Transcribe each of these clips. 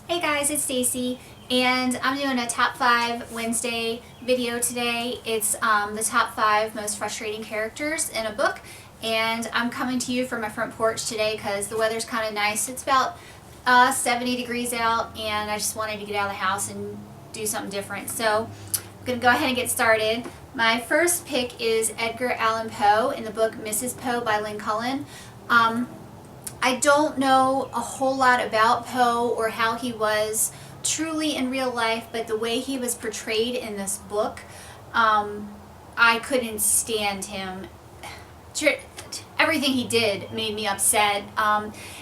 Hey guys, it's Stacy, and I'm doing a top 5 Wednesday video today. It's the top 5 most frustrating characters in a book, and I'm coming to you from my front porch today because the weather's kind of nice. It's about 70 degrees out, and I just wanted to get out of the house and do something different. So I'm going to go ahead and get started. My first pick is Edgar Allan Poe in the book Mrs. Poe by Lynn Cullen. I don't know a whole lot about Poe or how he was truly in real life, but the way he was portrayed in this book, I couldn't stand him. Everything he did made me upset.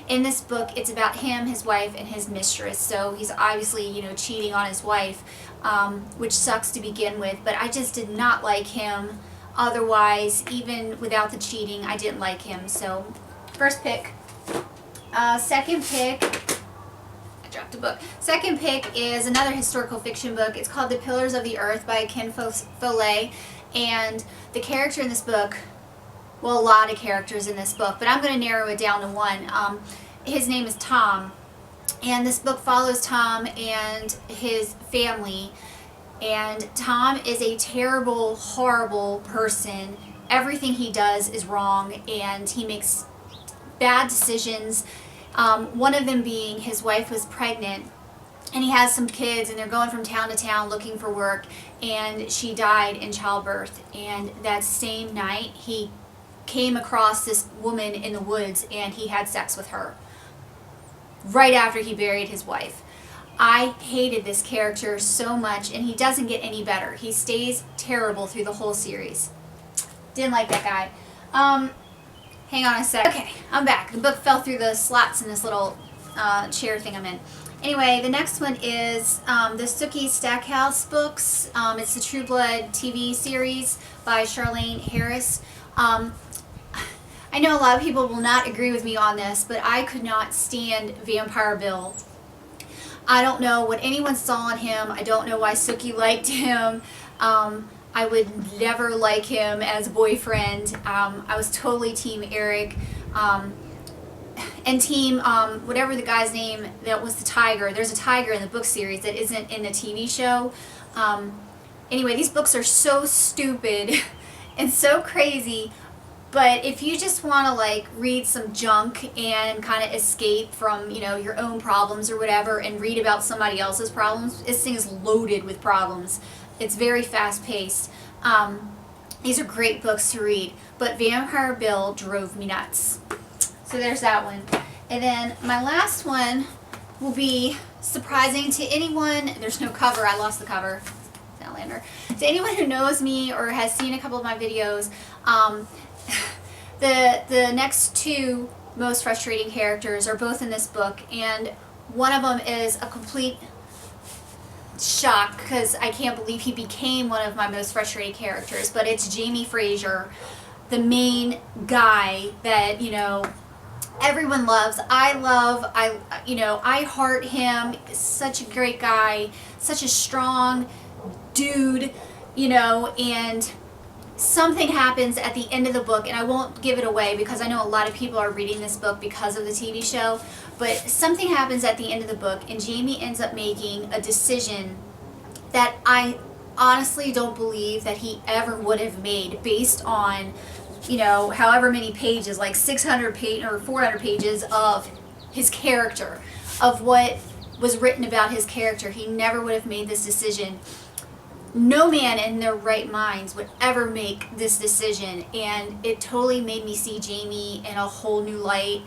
In this book, it's about him, his wife, and his mistress. So he's obviously, cheating on his wife, which sucks to begin with. But I just did not like him. Otherwise, even without the cheating, I didn't like him. So, first pick. Second pick, I dropped a book. Second pick is another historical fiction book. It's called The Pillars of the Earth by Ken Follett. And the character in this book, well, a lot of characters in this book, but I'm going to narrow it down to one. His name is Tom. And this book follows Tom and his family. And Tom is a terrible, horrible person. Everything he does is wrong, and he makes bad decisions. One of them being his wife was pregnant and he has some kids and they're going from town to town looking for work, and she died in childbirth. And that same night he came across this woman in the woods and he had sex with her right after he buried his wife. I hated this character so much, and he doesn't get any better. He stays terrible through the whole series. Didn't like that guy. Hang on a sec. Okay, I'm back. The book fell through the slots in this little chair thing I'm in. Anyway, the next one is the Sookie Stackhouse books. It's the True Blood TV series by Charlaine Harris. I know a lot of people will not agree with me on this, but I could not stand Vampire Bill. I don't know what anyone saw in him. I don't know why Sookie liked him. I would never like him as a boyfriend. I was totally Team Eric. And Team, whatever the guy's name that was the tiger. There's a tiger in the book series that isn't in the TV show. Anyway, these books are so stupid and so crazy. But if you just want to read some junk and kind of escape from, your own problems or whatever, and read about somebody else's problems, this thing is loaded with problems. It's very fast-paced. These are great books to read, but Vampire Bill drove me nuts. So there's that one. And then my last one will be surprising to anyone. There's no cover. I lost the cover. It's Outlander. To anyone who knows me or has seen a couple of my videos, the next two most frustrating characters are both in this book, and one of them is a complete shock because I can't believe he became one of my most frustrating characters, but it's Jamie Fraser, the main guy that everyone loves. I heart him. Such a great guy, such a strong dude, and something happens at the end of the book, and I won't give it away because I know a lot of people are reading this book because of the TV show, but something happens at the end of the book, and Jamie ends up making a decision that I honestly don't believe that he ever would have made based on, however many pages, like 600 pages or 400 pages of his character, of what was written about his character. He never would have made this decision. No man in their right minds would ever make this decision, and it totally made me see Jamie in a whole new light.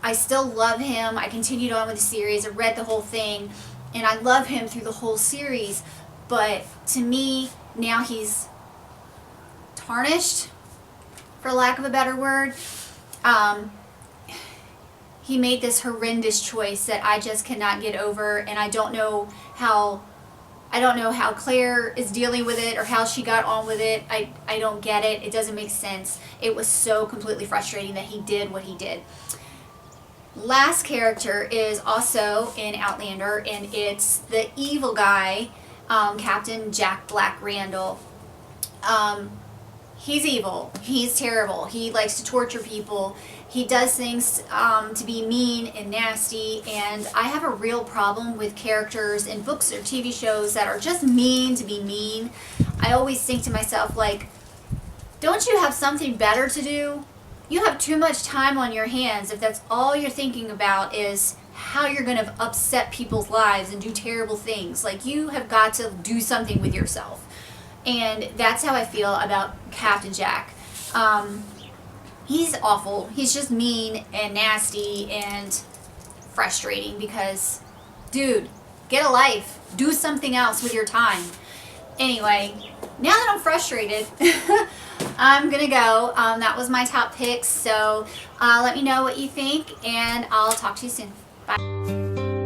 I still love him. I continued on with the series. I read the whole thing, and I love him through the whole series, but to me, now he's tarnished, for lack of a better word. He made this horrendous choice that I just cannot get over, and I don't know how Claire is dealing with it or how she got on with it. I don't get it. It doesn't make sense. It was so completely frustrating that he did what he did. Last character is also in Outlander, and it's the evil guy, Captain Jack Black Randall. He's evil. He's terrible. He likes to torture people. He does things to be mean and nasty, and I have a real problem with characters in books or TV shows that are just mean to be mean. I always think to myself, like, don't you have something better to do? You have too much time on your hands if that's all you're thinking about is how you're going to upset people's lives and do terrible things. Like, you have got to do something with yourself. And that's how I feel about Captain Jack. He's awful. He's just mean and nasty and frustrating because, dude, get a life. Do something else with your time. Anyway, now that I'm frustrated, I'm gonna go. That was my top picks, so let me know what you think, and I'll talk to you soon. Bye.